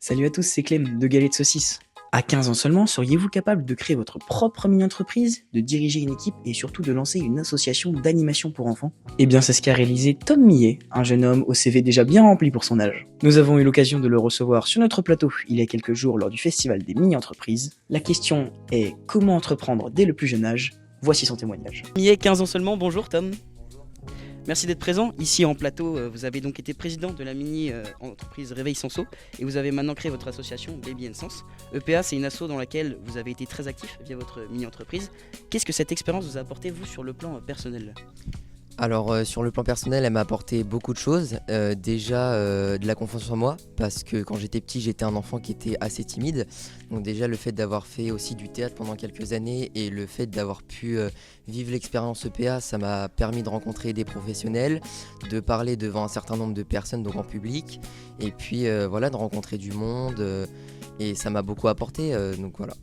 Salut à tous, c'est Clem de Galets de Saucisse. À 15 ans seulement, seriez-vous capable de créer votre propre mini-entreprise, de diriger une équipe et surtout de lancer une association d'animation pour enfants? Eh bien, c'est ce qu'a réalisé Tom Millet, un jeune homme au CV déjà bien rempli pour son âge. Nous avons eu l'occasion de le recevoir sur notre plateau il y a quelques jours lors du festival des mini-entreprises. La question est comment entreprendre dès le plus jeune âge? Voici son témoignage. Millet, 15 ans seulement, bonjour Tom. Merci d'être présent. Ici en plateau, vous avez donc été président de la mini-entreprise Réveil Senso et vous avez maintenant créé votre association Baby Sense. EPA, c'est une asso dans laquelle vous avez été très actif via votre mini-entreprise. Qu'est-ce que cette expérience vous a apporté, vous, sur le plan personnel ? Alors sur le plan personnel, elle m'a apporté beaucoup de choses. Déjà de la confiance en moi, parce que quand j'étais petit, j'étais un enfant qui était assez timide. Donc déjà le fait d'avoir fait aussi du théâtre pendant quelques années et le fait d'avoir pu vivre l'expérience EPA, ça m'a permis de rencontrer des professionnels, de parler devant un certain nombre de personnes, donc en public, et puis voilà, de rencontrer du monde. Et ça m'a beaucoup apporté, donc voilà.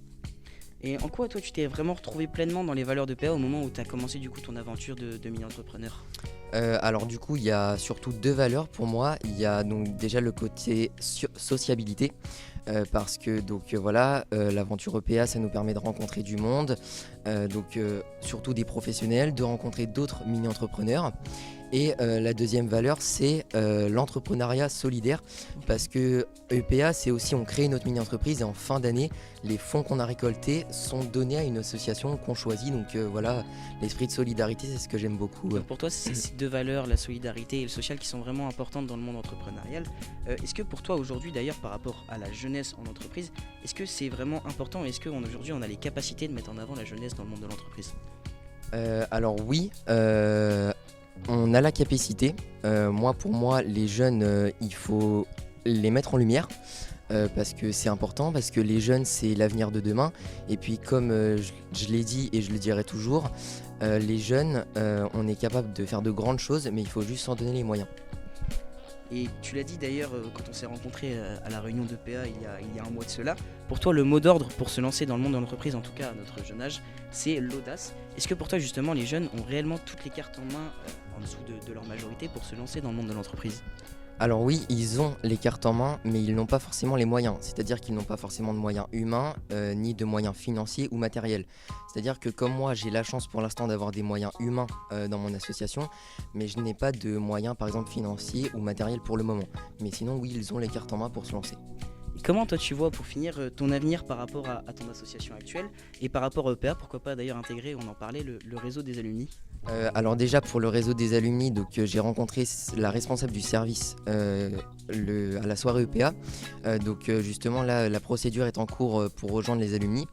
Et en quoi, toi, tu t'es vraiment retrouvé pleinement dans les valeurs d'EPA au moment où tu as commencé du coup ton aventure de mini-entrepreneur ? Alors du coup, il y a surtout deux valeurs pour moi. Il y a donc déjà le côté sociabilité, parce que voilà, l'aventure EPA, ça nous permet de rencontrer du monde, surtout des professionnels, de rencontrer d'autres mini-entrepreneurs. Et la deuxième valeur, c'est l'entrepreneuriat solidaire, parce que EPA, c'est aussi on crée notre mini-entreprise et en fin d'année, les fonds qu'on a récoltés sont donnés à une association qu'on choisit. Donc voilà, l'esprit de solidarité, c'est ce que j'aime beaucoup. Donc pour toi, c'est ces deux valeurs, la solidarité et le social, qui sont vraiment importantes dans le monde entrepreneurial. Est-ce que pour toi aujourd'hui, d'ailleurs, par rapport à la jeunesse en entreprise, est-ce que c'est vraiment important ? Est-ce qu'aujourd'hui, on a les capacités de mettre en avant la jeunesse dans le monde de l'entreprise ? Alors oui, on a la capacité. Pour moi, les jeunes, il faut les mettre en lumière. Parce que c'est important, parce que les jeunes, c'est l'avenir de demain. Et puis comme je l'ai dit et je le dirai toujours, les jeunes, on est capable de faire de grandes choses, mais il faut juste s'en donner les moyens. Et tu l'as dit d'ailleurs quand on s'est rencontrés à la réunion d'EPA il y a un mois de cela. Pour toi, le mot d'ordre pour se lancer dans le monde de l'entreprise, en tout cas à notre jeune âge, c'est l'audace. Est-ce que pour toi, justement, les jeunes ont réellement toutes les cartes en main, en dessous de leur majorité, pour se lancer dans le monde de l'entreprise ? Alors oui, ils ont les cartes en main, mais ils n'ont pas forcément les moyens. C'est-à-dire qu'ils n'ont pas forcément de moyens humains, ni de moyens financiers ou matériels. C'est-à-dire que comme moi, j'ai la chance pour l'instant d'avoir des moyens humains dans mon association, mais je n'ai pas de moyens, par exemple, financiers ou matériels pour le moment. Mais sinon, oui, ils ont les cartes en main pour se lancer. Et comment toi tu vois, pour finir, ton avenir par rapport à ton association actuelle et par rapport à EPA, pourquoi pas d'ailleurs intégrer, on en parlait, le réseau des alumni ? Alors déjà pour le réseau des alumni, j'ai rencontré la responsable du service à la soirée EPA. Justement là, la procédure est en cours pour rejoindre les alumni.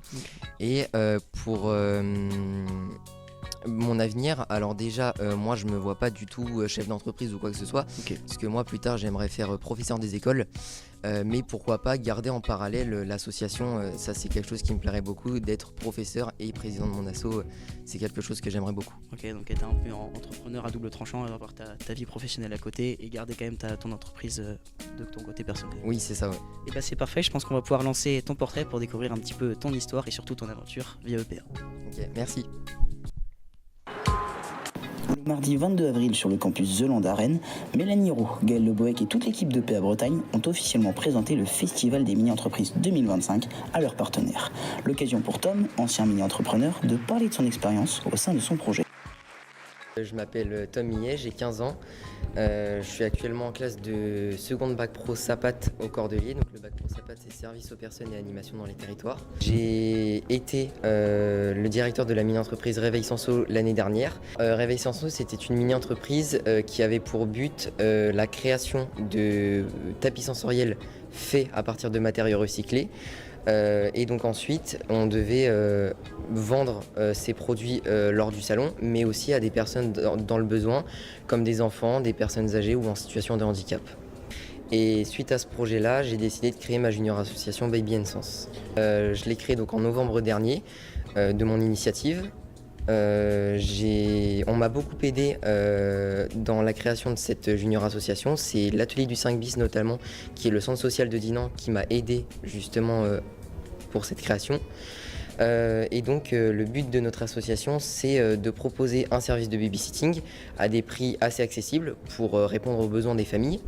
Et pour mon avenir, alors déjà moi je me vois pas du tout chef d'entreprise ou quoi que ce soit, parce que moi plus tard j'aimerais faire professeur des écoles, mais pourquoi pas garder en parallèle l'association, ça c'est quelque chose qui me plairait beaucoup, d'être professeur et président de mon asso, c'est quelque chose que j'aimerais beaucoup. Ok, donc être un peu entrepreneur à double tranchant, avoir ta vie professionnelle à côté et garder quand même ton entreprise de ton côté personnel. Oui, c'est ça, ouais. Et bah c'est parfait, je pense qu'on va pouvoir lancer ton portrait pour découvrir un petit peu ton histoire et surtout ton aventure via EPA. Ok, merci. Le mardi 22 avril sur le campus The Land à Rennes, Mélanie Roux, Gaël Le Boec et toute l'équipe d'EPA Bretagne ont officiellement présenté le Festival des mini-entreprises 2025 à leurs partenaires. L'occasion pour Tom, ancien mini-entrepreneur, de parler de son expérience au sein de son projet. Je m'appelle Tom Millet, j'ai 15 ans. Je suis actuellement en classe de seconde bac pro SAPAT au Cordelier. Donc le bac pro SAPAT, c'est service aux personnes et animation dans les territoires. J'ai été le directeur de la mini-entreprise Réveil Senso l'année dernière. Réveil Senso, c'était une mini-entreprise qui avait pour but la création de tapis sensoriels faits à partir de matériaux recyclés. Et donc ensuite, on devait vendre ces produits lors du salon, mais aussi à des personnes dans le besoin, comme des enfants, des personnes âgées ou en situation de handicap. Et suite à ce projet-là, j'ai décidé de créer ma junior association Baby Sense. Je l'ai créée donc en novembre dernier, de mon initiative. On m'a beaucoup aidé dans la création de cette junior association. C'est l'atelier du 5 bis notamment, qui est le centre social de Dinan, qui m'a aidé justement pour cette création. Et donc le but de notre association, c'est de proposer un service de babysitting à des prix assez accessibles pour répondre aux besoins des familles.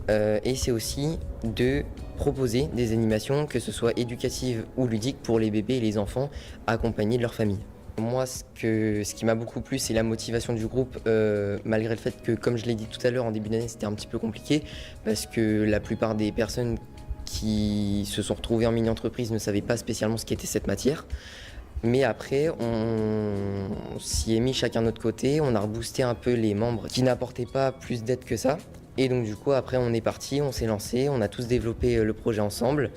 et c'est aussi de proposer des animations, que ce soit éducatives ou ludiques, pour les bébés et les enfants accompagnés de leur famille. Moi, ce qui m'a beaucoup plu, c'est la motivation du groupe, malgré le fait que, comme je l'ai dit tout à l'heure, en début d'année, c'était un petit peu compliqué, parce que la plupart des personnes qui se sont retrouvées en mini-entreprise ne savaient pas spécialement ce qu'était cette matière. Mais après, on s'y est mis chacun de notre côté, on a reboosté un peu les membres qui n'apportaient pas plus d'aide que ça. Et donc du coup, après, on est parti, on s'est lancé, on a tous développé le projet ensemble.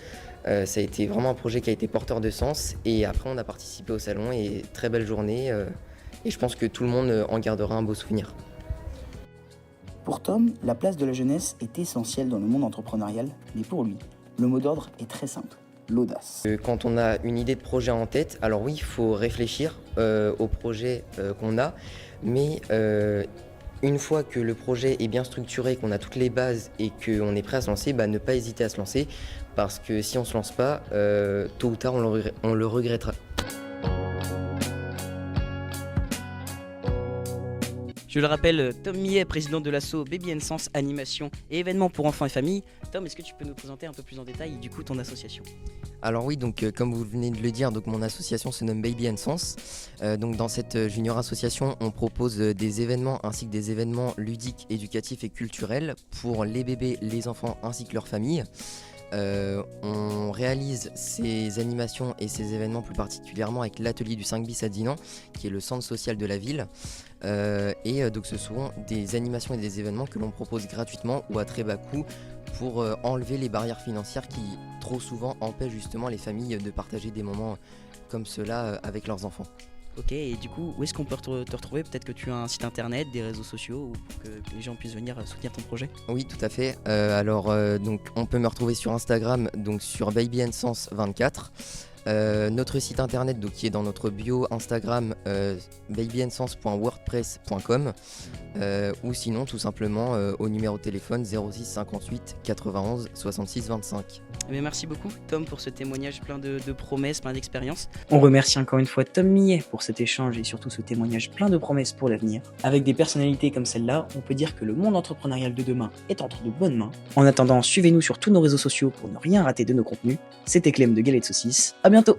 Ça a été vraiment un projet qui a été porteur de sens. Et après, on a participé au salon et très belle journée. Et je pense que tout le monde en gardera un beau souvenir. Pour Tom, la place de la jeunesse est essentielle dans le monde entrepreneurial, mais pour lui, le mot d'ordre est très simple, l'audace. Quand on a une idée de projet en tête, alors oui, il faut réfléchir au projet qu'on a, mais une fois que le projet est bien structuré, qu'on a toutes les bases et qu'on est prêt à se lancer, ne pas hésiter à se lancer, parce que si on ne se lance pas, tôt ou tard on le regrettera. Je le rappelle, Tom Millet, président de l'asso Baby & Sens Animation et événements pour enfants et familles. Tom, est-ce que tu peux nous présenter un peu plus en détail du coup ton association ? Alors oui, donc comme vous venez de le dire, donc mon association se nomme Baby & Sens. Donc dans cette junior association, on propose des événements ainsi que des événements ludiques, éducatifs et culturels pour les bébés, les enfants ainsi que leurs familles. On réalise ces animations et ces événements plus particulièrement avec l'atelier du 5 bis à Dinan, qui est le centre social de la ville. Donc ce sont des animations et des événements que l'on propose gratuitement ou à très bas coût pour enlever les barrières financières qui trop souvent empêchent justement les familles de partager des moments comme cela avec leurs enfants. Ok, et du coup, où est-ce qu'on peut te retrouver ? Peut-être que tu as un site internet, des réseaux sociaux, ou pour que les gens puissent venir soutenir ton projet ? Oui, tout à fait. Donc on peut me retrouver sur Instagram, donc sur babyandsens24. Notre site internet donc, qui est dans notre bio Instagram, babyandsens.wordpress.com, ou sinon tout simplement au numéro de téléphone 06 58 91 66 25. Mais merci beaucoup Tom pour ce témoignage plein de promesses, plein d'expériences. On remercie encore une fois Tom Millet pour cet échange et surtout ce témoignage plein de promesses pour l'avenir. Avec des personnalités comme celle-là, on peut dire que le monde entrepreneurial de demain est entre de bonnes mains. En attendant, suivez-nous sur tous nos réseaux sociaux pour ne rien rater de nos contenus. C'était Clem de Galette Saucisse, à bientôt.